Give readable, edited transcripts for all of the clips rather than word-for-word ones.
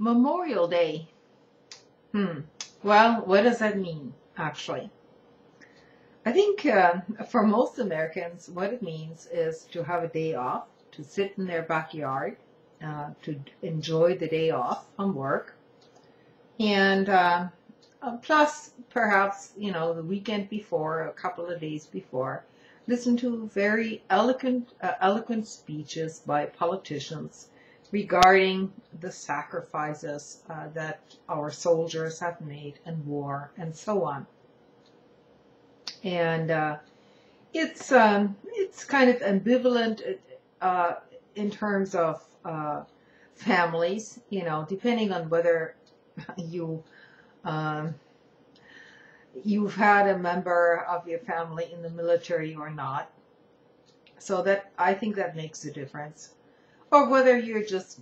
Memorial Day. Well, what does that mean, actually? I think for most Americans, what it means is to have a day off, to sit in their backyard, to enjoy the day off from work, and plus perhaps, the weekend before, a couple of days before, listen to very eloquent speeches by politicians regarding the sacrifices that our soldiers have made in war and so on. And it's kind of ambivalent in terms of families, depending on whether you've had a member of your family in the military or not. So that, I think that makes a difference. Or whether you're just,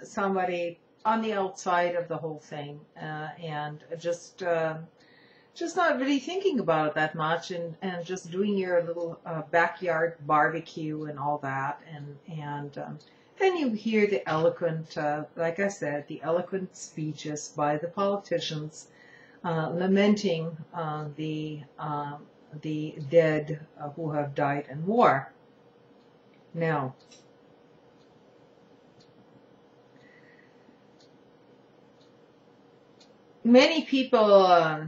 somebody on the outside of the whole thing, and just not really thinking about it that much, and just doing your little backyard barbecue and all that, and then you hear the eloquent, like I said, the eloquent speeches by the politicians lamenting the dead who have died in war. Now, many people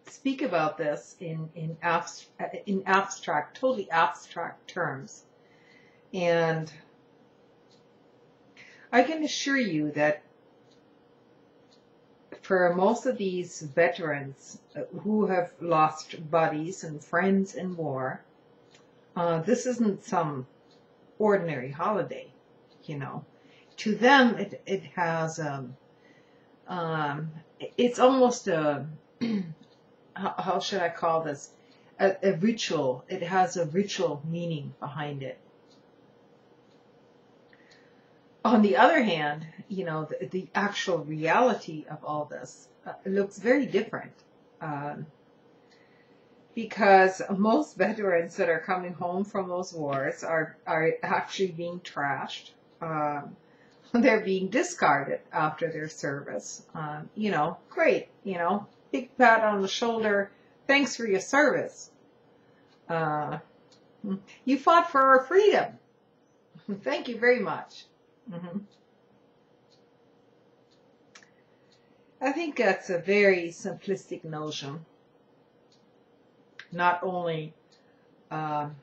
speak about this in abstract, totally abstract terms. And I can assure you that for most of these veterans who have lost buddies and friends in war, this isn't some ordinary holiday, To them, it has it's almost a how should I call this? A ritual. It has a ritual meaning behind it. On the other hand, the actual reality of all this looks very different. Because most veterans that are coming home from those wars are actually being trashed. They're being discarded after their service. Great, big pat on the shoulder. Thanks for your service. You fought for our freedom. Thank you very much. I think that's a very simplistic notion, not only on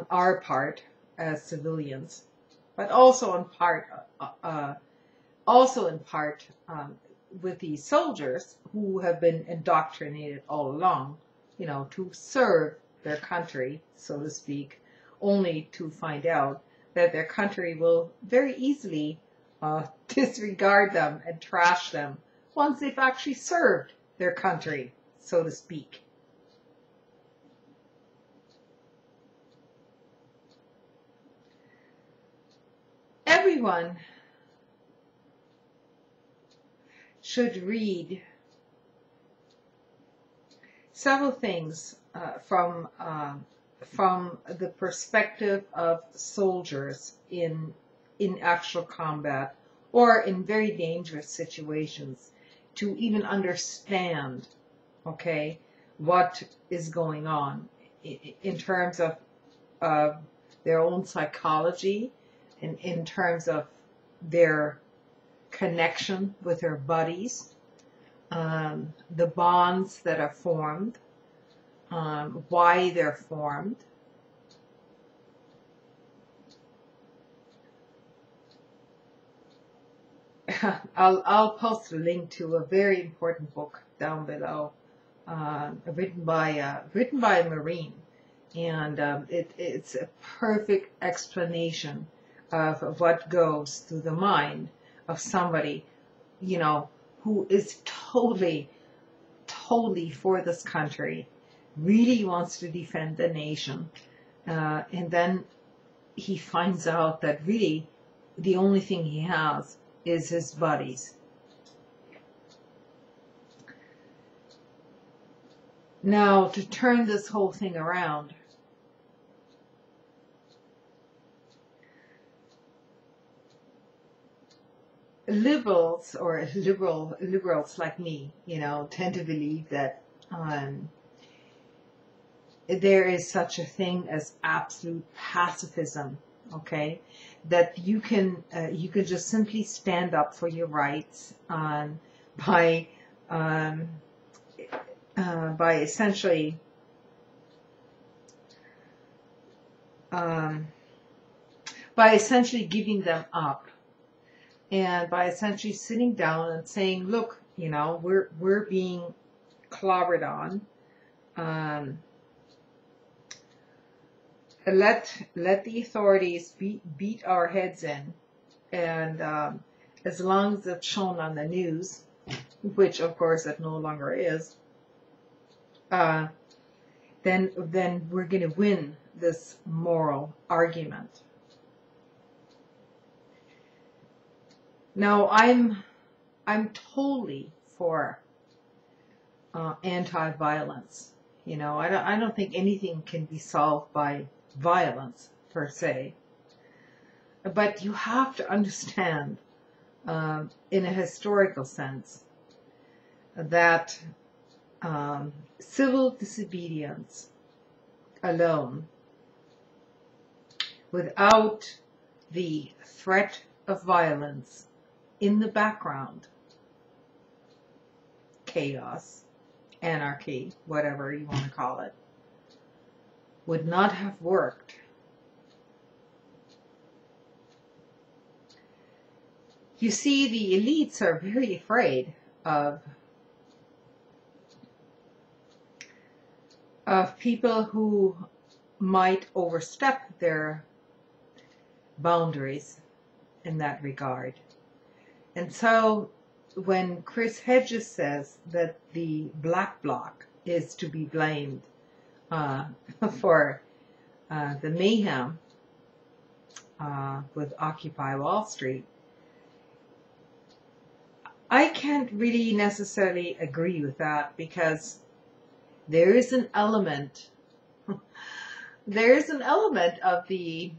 our part as civilians, but also in part with these soldiers who have been indoctrinated all along, to serve their country, so to speak, only to find out that their country will very easily disregard them and trash them once they've actually served their country, so to speak. Everyone should read several things from the perspective of soldiers in actual combat or in very dangerous situations, to even understand, what is going on in terms of their own psychology, in terms of their connection with their buddies, the bonds that are formed, why they're formed. I'll post a link to a very important book down below, written by a Marine, and it's a perfect explanation of what goes through the mind of somebody, who is totally for this country, really wants to defend the nation, and then he finds out that really the only thing he has is his buddies. Now, to turn this whole thing around, liberals or liberals like me, tend to believe that there is such a thing as absolute pacifism. Okay, that you can just simply stand up for your rights by essentially giving them up, and by essentially sitting down and saying, look, we're being clobbered on. Let the authorities beat our heads in, and as long as it's shown on the news, which of course it no longer is, then we're going to win this moral argument. Now I'm totally for anti-violence. I don't think anything can be solved by violence per se, but you have to understand in a historical sense that civil disobedience alone, without the threat of violence in the background, chaos, anarchy, whatever you want to call it, would not have worked. You see, the elites are very afraid of people who might overstep their boundaries in that regard. And so when Chris Hedges says that the Black Bloc is to be blamed for the mayhem with Occupy Wall Street, I can't really necessarily agree with that, because there is an element of the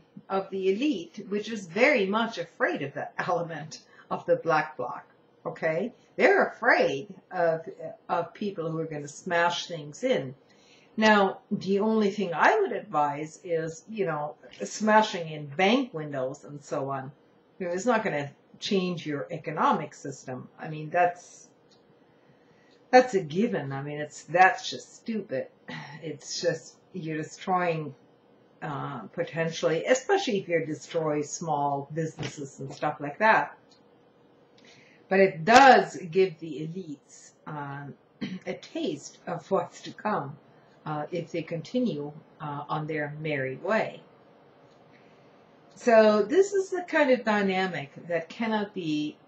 elite which is very much afraid of that element of the Black Bloc. Okay, they're afraid of people who are going to smash things in. Now, the only thing I would advise is, smashing in bank windows and so on. It's not going to change your economic system. I mean, that's a given. I mean, that's just stupid. It's just, you're destroying potentially, especially if you destroy small businesses and stuff like that. But it does give the elites a taste of what's to come if they continue on their merry way. So this is the kind of dynamic that cannot be,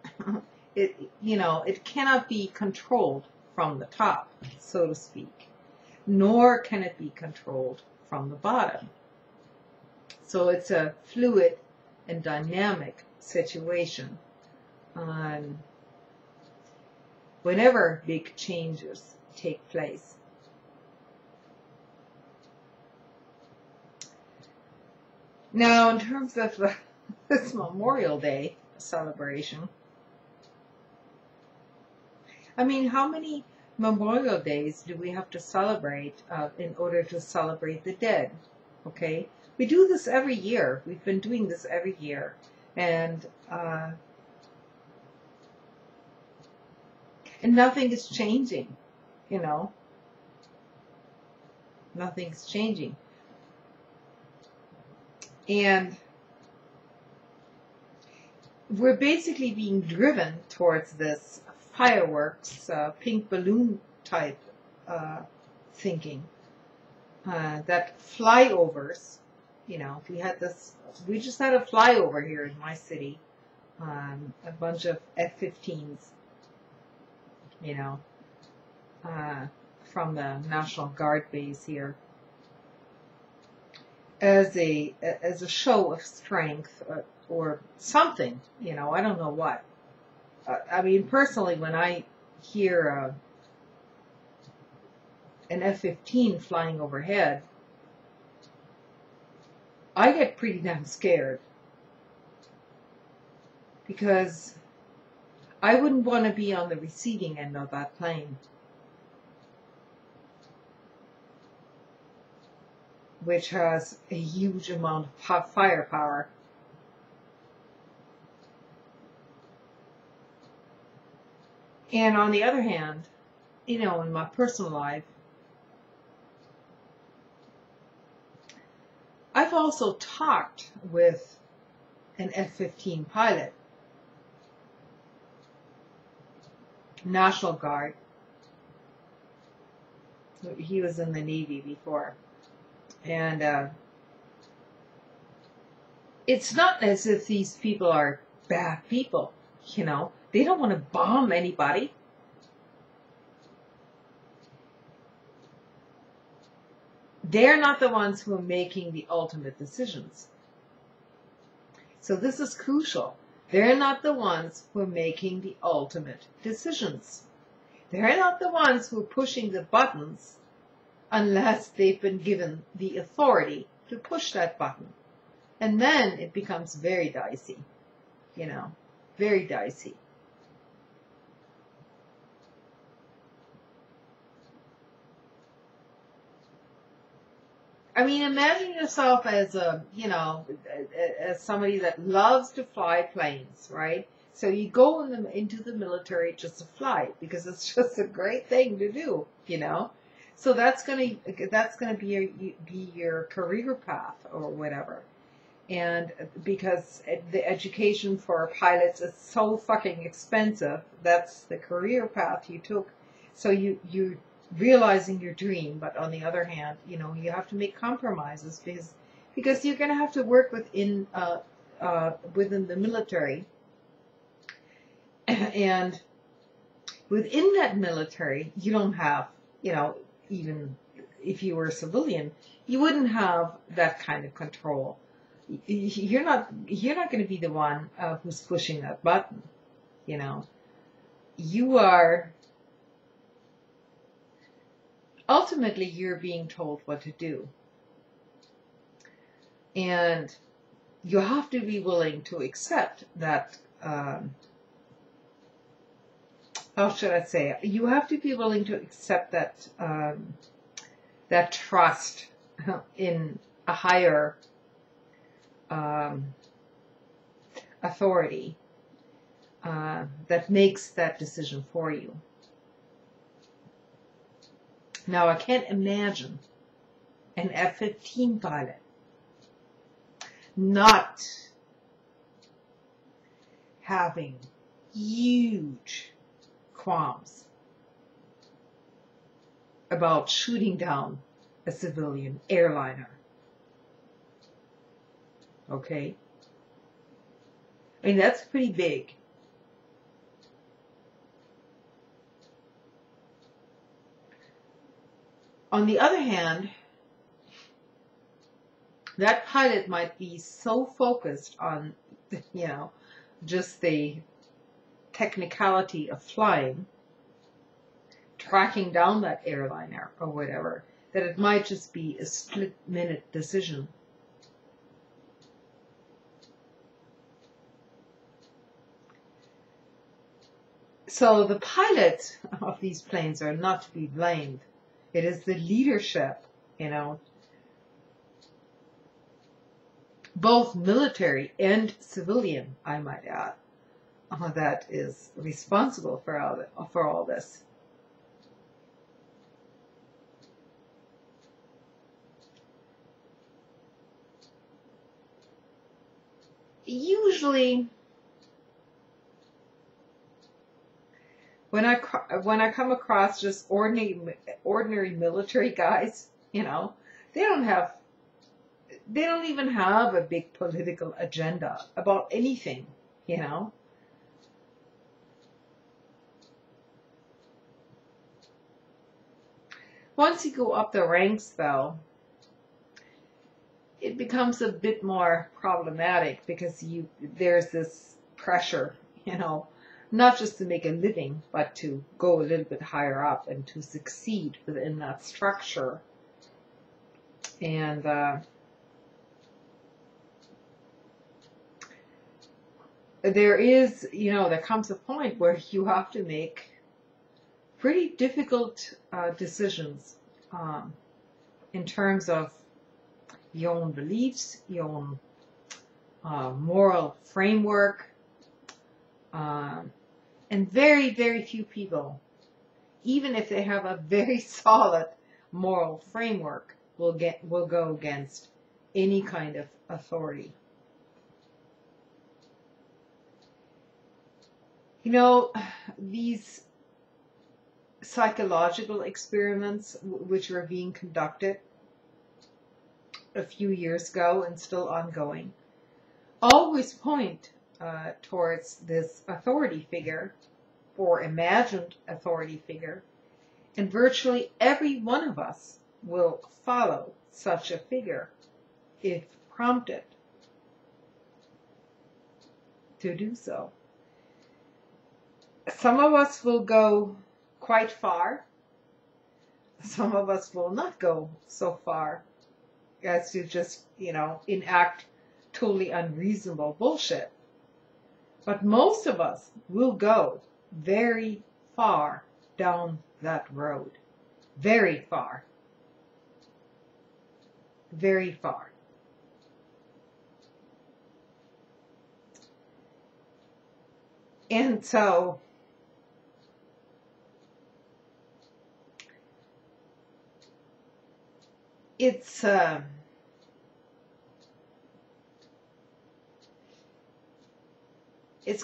it cannot be controlled from the top, so to speak, nor can it be controlled from the bottom. So it's a fluid and dynamic situation. Whenever big changes take place. Now, in terms of this Memorial Day celebration, I mean, how many Memorial Days do we have to celebrate in order to celebrate the dead? Okay, we do this every year. We've been doing this every year, and nothing is changing. Nothing's changing. And we're basically being driven towards this fireworks, pink balloon type thinking. That flyovers, we just had a flyover here in my city, a bunch of F-15s, from the National Guard base here, as a show of strength or something, I don't know what. I mean, personally, when I hear an F-15 flying overhead, I get pretty damn scared, because I wouldn't want to be on the receiving end of that plane, which has a huge amount of firepower. And on the other hand, you know, in my personal life, I've also talked with an F-15 pilot, National Guard. He was in the Navy before. And it's not as if these people are bad people, you know. They don't want to bomb anybody. They're not the ones who are making the ultimate decisions. So this is crucial. They're not the ones who are making the ultimate decisions. They're not the ones who are pushing the buttons unless they've been given the authority to push that button. And then it becomes very dicey, you know, very dicey. I mean, imagine yourself as a, you know, as somebody that loves to fly planes, right? So you go into the military just to fly because it's just a great thing to do, you know. So that's gonna be your career path or whatever. And because the education for pilots is so fucking expensive, that's the career path you took. So you're realizing your dream, but on the other hand, you know, you have to make compromises because you're going to have to work within the military, and within that military, you don't have, you know, even if you were a civilian, you wouldn't have that kind of control. You're not going to be the one who's pushing that button, you know. You are. Ultimately, you're being told what to do. And you have to be willing to accept that, how should I say, you have to be willing to accept that, that trust in a higher authority that makes that decision for you. Now, I can't imagine an F-15 pilot not having huge qualms about shooting down a civilian airliner. Okay? I mean, that's pretty big. On the other hand, that pilot might be so focused on, you know, just the technicality of flying, tracking down that airliner or whatever, that it might just be a split-minute decision. So the pilots of these planes are not to be blamed. It is the leadership, you know, both military and civilian, I might add, that is responsible for all this. Usually, when I come across just ordinary military guys, you know, they don't even have a big political agenda about anything, you know. Once you go up the ranks, though, it becomes a bit more problematic because there's this pressure, you know, not just to make a living, but to go a little bit higher up and to succeed within that structure. And there is, there comes a point where you have to make pretty difficult decisions in terms of your own beliefs, your own moral framework, and very, very few people, even if they have a very solid moral framework, will go against any kind of authority. These psychological experiments which were being conducted a few years ago and still ongoing always point towards this authority figure or imagined authority figure, and virtually every one of us will follow such a figure if prompted to do so. Some of us will go quite far. Some of us will not go so far as to just, enact totally unreasonable bullshit. But most of us will go very far down that road. Very far. Very far. And so, it's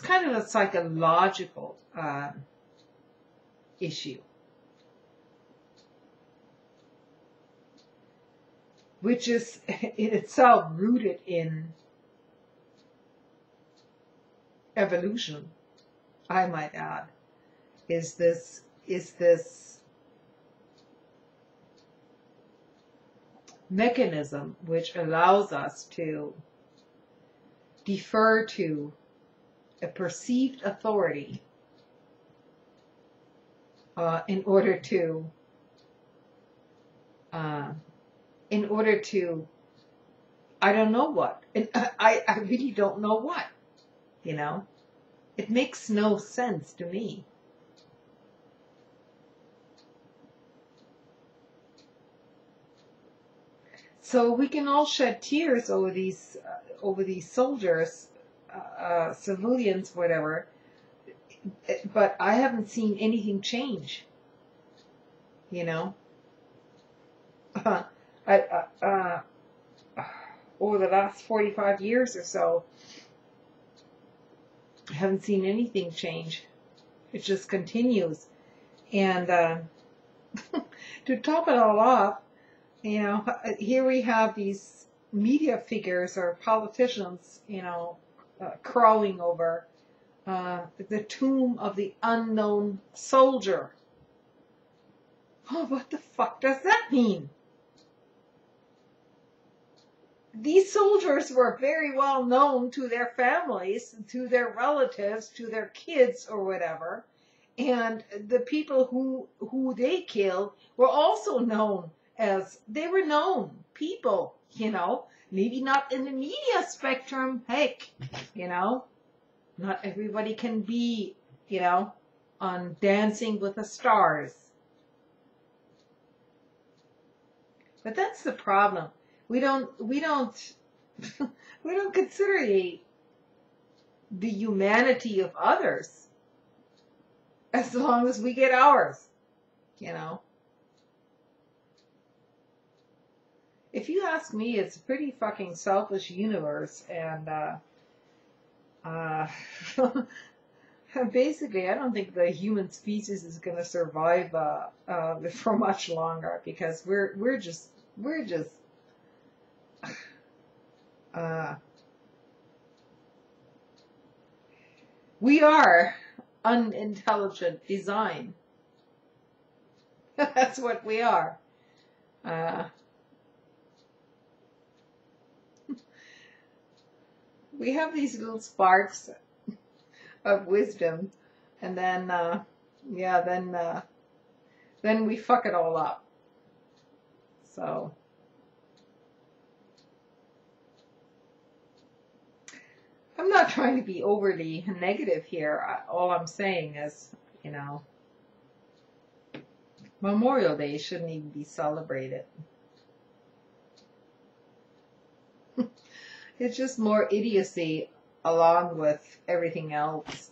kind of a psychological issue, which is in itself rooted in evolution, I might add, is this mechanism which allows us to defer to a perceived authority in order to I don't know what, and I really don't know what, it makes no sense to me. So we can all shed tears over these soldiers, civilians, whatever. But I haven't seen anything change. Over the last 45 years or so, I haven't seen anything change. It just continues. And to top it all off, here we have these media figures or politicians, crawling over the tomb of the unknown soldier. Oh, what the fuck does that mean? These soldiers were very well known to their families, to their relatives, to their kids or whatever. And the people who they killed were also known as, they were known people, maybe not in the media spectrum. Heck, not everybody can be, on Dancing with the Stars. But that's the problem. We don't consider the humanity of others as long as we get ours, If you ask me, it's a pretty fucking selfish universe, and basically, I don't think the human species is going to survive for much longer, because we're just we are unintelligent design. That's what we are. We have these little sparks of wisdom, and then then we fuck it all up. So I'm not trying to be overly negative here. All I'm saying is, you know, Memorial Day shouldn't even be celebrated. It's just more idiocy along with everything else.